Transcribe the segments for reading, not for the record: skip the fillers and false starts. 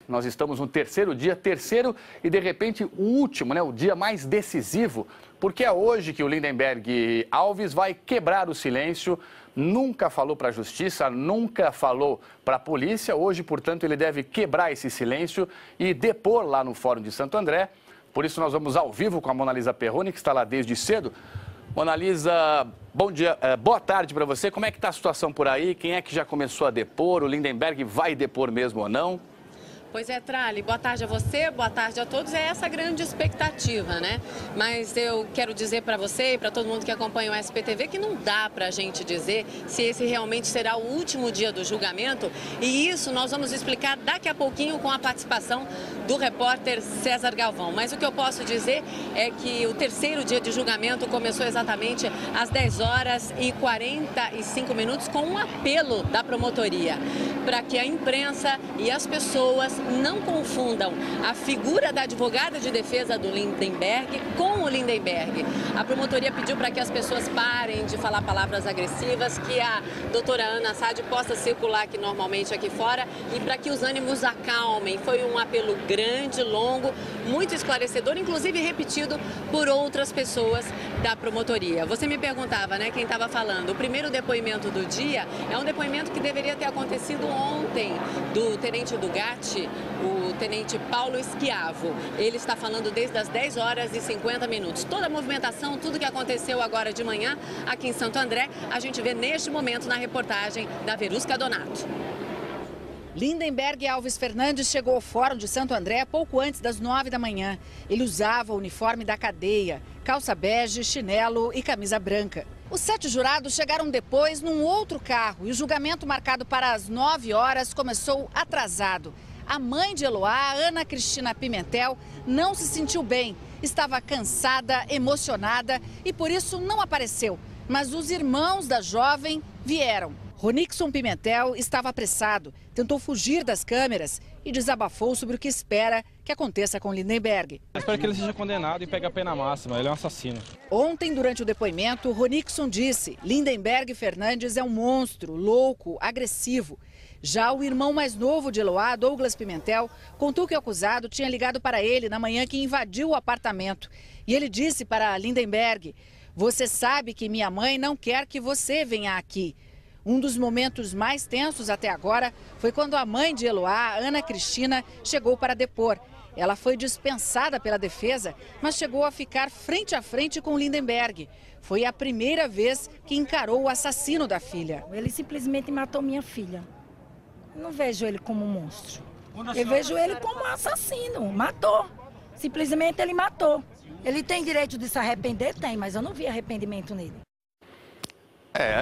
Nós estamos no terceiro e de repente o último, né? O dia mais decisivo, porque é hoje que o Lindenberg Alves vai quebrar o silêncio. Nunca falou para a justiça, nunca falou para a polícia. Hoje, portanto, ele deve quebrar esse silêncio e depor lá no Fórum de Santo André. Por isso nós vamos ao vivo com a Monalisa Perrone, que está lá desde cedo. Monalisa, bom dia, boa tarde para você. Como é que está a situação por aí? Quem é que já começou a depor? O Lindenberg vai depor mesmo ou não? Pois é, Trali, boa tarde a você, boa tarde a todos. É essa a grande expectativa, né? Mas eu quero dizer para você e para todo mundo que acompanha o SPTV que não dá para a gente dizer se esse realmente será o último dia do julgamento. E isso nós vamos explicar daqui a pouquinho com a participação do repórter César Galvão. Mas o que eu posso dizer é que o terceiro dia de julgamento começou exatamente às 10h45 com um apelo da promotoria para que a imprensa e as pessoas não confundam a figura da advogada de defesa do Lindenberg com o Lindenberg. A promotoria pediu para que as pessoas parem de falar palavras agressivas, que a doutora Ana Assad possa circular aqui normalmente aqui fora e para que os ânimos acalmem. Foi um apelo grande, longo, muito esclarecedor, inclusive repetido por outras pessoas da promotoria. Você me perguntava, né, quem estava falando. O primeiro depoimento do dia é um depoimento que deveria ter acontecido ontem, do tenente do GAT, o tenente Paulo Schiavo. Ele está falando desde as 10h50. Toda a movimentação, tudo que aconteceu agora de manhã aqui em Santo André, a gente vê neste momento na reportagem da Verusca Donato. Lindenberg Alves Fernandes chegou ao Fórum de Santo André pouco antes das 9 da manhã. Ele usava o uniforme da cadeia, calça bege, chinelo e camisa branca. Os 7 jurados chegaram depois num outro carro e o julgamento marcado para as 9 horas começou atrasado. A mãe de Eloá, Ana Cristina Pimentel, não se sentiu bem. Estava cansada, emocionada e por isso não apareceu. Mas os irmãos da jovem vieram. Ronixon Pimentel estava apressado, tentou fugir das câmeras e desabafou sobre o que espera que aconteça com Lindenberg. Eu espero que ele seja condenado e pegue a pena máxima, ele é um assassino. Ontem, durante o depoimento, Ronixon disse: Lindenberg Fernandes é um monstro, louco, agressivo. Já o irmão mais novo de Eloá, Douglas Pimentel, contou que o acusado tinha ligado para ele na manhã que invadiu o apartamento. E ele disse para Lindenberg: você sabe que minha mãe não quer que você venha aqui. Um dos momentos mais tensos até agora foi quando a mãe de Eloá, Ana Cristina, chegou para depor. Ela foi dispensada pela defesa, mas chegou a ficar frente a frente com Lindenberg. Foi a primeira vez que encarou o assassino da filha. Ele simplesmente matou minha filha. Eu não vejo ele como um monstro. Eu vejo ele como um assassino. Matou. Simplesmente ele matou. Ele tem direito de se arrepender? Tem, mas eu não vi arrependimento nele.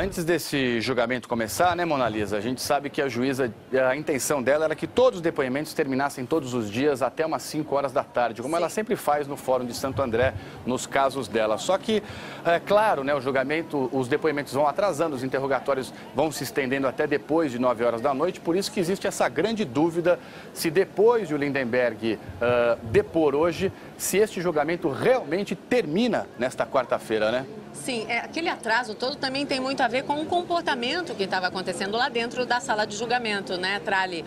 Antes desse julgamento começar, né, Monalisa, a gente sabe que a juíza, a intenção dela era que todos os depoimentos terminassem todos os dias até umas 5 horas da tarde, como ela sempre faz no Fórum de Santo André, nos casos dela. Só que, claro, né, o julgamento, os depoimentos vão atrasando, os interrogatórios vão se estendendo até depois de 9 horas da noite, por isso que existe essa grande dúvida se depois de o Lindenberg depor hoje, se este julgamento realmente termina nesta quarta-feira, né? Sim, aquele atraso todo também tem muito a ver com o comportamento que estava acontecendo lá dentro da sala de julgamento, né, Trali?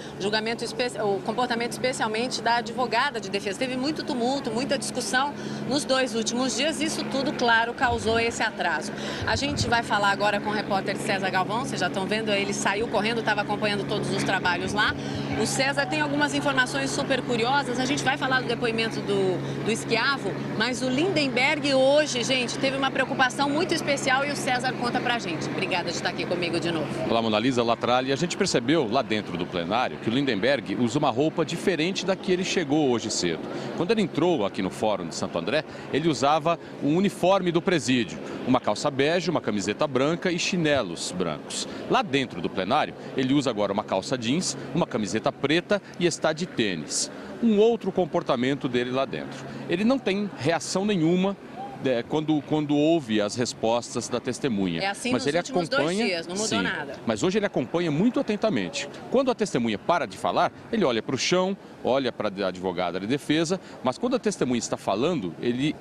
O comportamento especialmente da advogada de defesa. Teve muito tumulto, muita discussão nos 2 últimos dias. Isso tudo, claro, causou esse atraso. A gente vai falar agora com o repórter César Galvão. Vocês já estão vendo, ele saiu correndo, estava acompanhando todos os trabalhos lá. O César tem algumas informações super curiosas. A gente vai falar do depoimento do Schiavo, mas o Lindenberg hoje, gente, teve uma preocupação muito especial e o César conta pra gente. Obrigada de estar aqui comigo de novo. Olá, Monalisa, olá, Trali. A gente percebeu lá dentro do plenário que o Lindenberg usa uma roupa diferente da que ele chegou hoje cedo. Quando ele entrou aqui no Fórum de Santo André, ele usava o uniforme do presídio, uma calça bege, uma camiseta branca e chinelos brancos. Lá dentro do plenário, ele usa agora uma calça jeans, uma camiseta preta e está de tênis. Um outro comportamento dele lá dentro. Ele não tem reação nenhuma quando ouve as respostas da testemunha. É assim mas nos ele últimos acompanha, 2 dias, não mudou nada. Mas hoje ele acompanha muito atentamente. Quando a testemunha para de falar, ele olha para o chão, olha para a advogada de defesa, mas quando a testemunha está falando, ele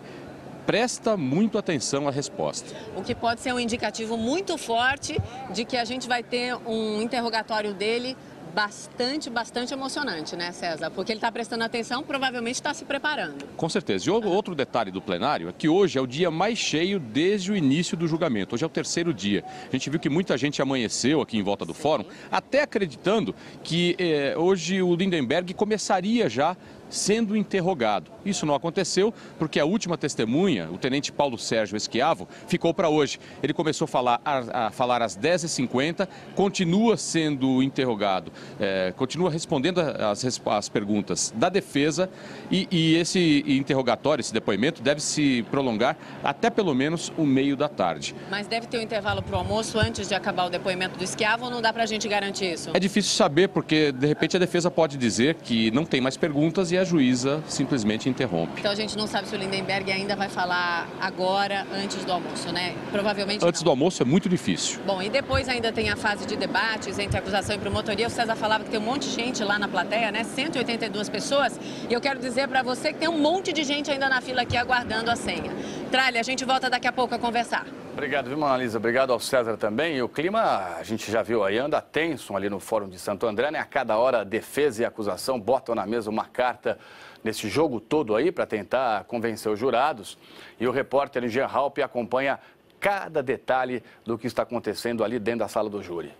presta muito atenção à resposta. O que pode ser um indicativo muito forte de que a gente vai ter um interrogatório dele bastante emocionante, né, César? Porque ele está prestando atenção, provavelmente está se preparando. Com certeza. E outro detalhe do plenário é que hoje é o dia mais cheio desde o início do julgamento. Hoje é o terceiro dia. A gente viu que muita gente amanheceu aqui em volta do fórum, até acreditando que hoje o Lindenberg começaria já sendo interrogado. Isso não aconteceu porque a última testemunha, o tenente Paulo Sérgio Esquiavo, ficou para hoje. Ele começou a falar às 10h50, continua sendo interrogado, continua respondendo as perguntas da defesa e esse interrogatório, esse depoimento, deve se prolongar até pelo menos o meio da tarde. Mas deve ter um intervalo para o almoço antes de acabar o depoimento do Esquiavo ou não dá para a gente garantir isso? É difícil saber porque, de repente, a defesa pode dizer que não tem mais perguntas e a juíza simplesmente interrompe. Então a gente não sabe se o Lindenberg ainda vai falar agora, antes do almoço, né? Provavelmente antes do almoço é muito difícil. Bom, e depois ainda tem a fase de debates entre acusação e promotoria. O César falava que tem um monte de gente lá na plateia, né? 182 pessoas. E eu quero dizer para você que tem um monte de gente ainda na fila aqui aguardando a senha. Tralha, a gente volta daqui a pouco a conversar. Obrigado, viu, Monalisa? Obrigado ao César também. E o clima, a gente já viu aí, anda tenso ali no Fórum de Santo André, né? A cada hora, a defesa e a acusação botam na mesa uma carta nesse jogo todo aí para tentar convencer os jurados. E o repórter Jean Halpe acompanha cada detalhe do que está acontecendo ali dentro da sala do júri.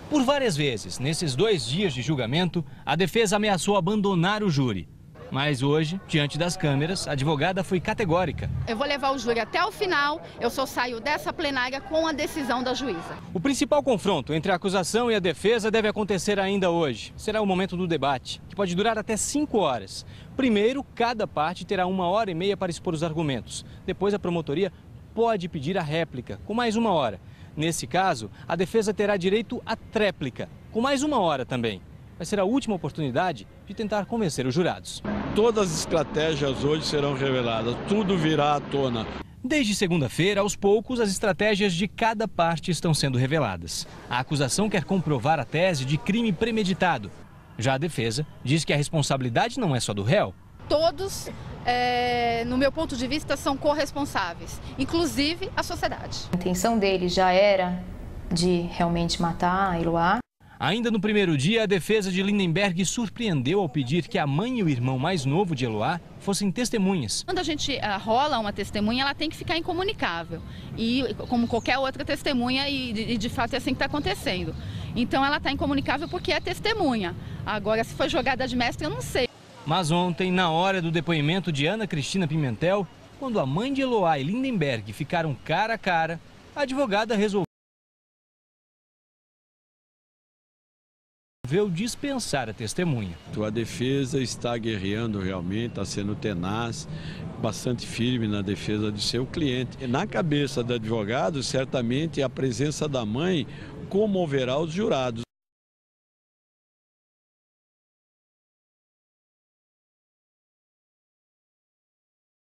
Por várias vezes, nesses 2 dias de julgamento, a defesa ameaçou abandonar o júri. Mas hoje, diante das câmeras, a advogada foi categórica. Eu vou levar o júri até o final, eu só saio dessa plenária com a decisão da juíza. O principal confronto entre a acusação e a defesa deve acontecer ainda hoje. Será o momento do debate, que pode durar até 5 horas. Primeiro, cada parte terá 1h30 para expor os argumentos. Depois, a promotoria pode pedir a réplica, com mais 1 hora. Nesse caso, a defesa terá direito à tréplica, com mais 1 hora também. Vai ser a última oportunidade de tentar convencer os jurados. Todas as estratégias hoje serão reveladas, tudo virá à tona. Desde segunda-feira, aos poucos, as estratégias de cada parte estão sendo reveladas. A acusação quer comprovar a tese de crime premeditado. Já a defesa diz que a responsabilidade não é só do réu. Todos, no meu ponto de vista, são corresponsáveis, inclusive a sociedade. A intenção dele já era de realmente matar a Eloá. Ainda no primeiro dia, a defesa de Lindenberg surpreendeu ao pedir que a mãe e o irmão mais novo de Eloá fossem testemunhas. Quando a gente rola uma testemunha, ela tem que ficar incomunicável. E como qualquer outra testemunha, e de fato é assim que está acontecendo. Então ela está incomunicável porque é testemunha. Agora, se foi jogada de mestre, eu não sei. Mas ontem, na hora do depoimento de Ana Cristina Pimentel, quando a mãe de Eloá e Lindenberg ficaram cara a cara, a advogada resolveu dispensar a testemunha. A defesa está guerreando realmente, está sendo tenaz, bastante firme na defesa de seu cliente. E na cabeça do advogado, certamente, a presença da mãe comoverá os jurados.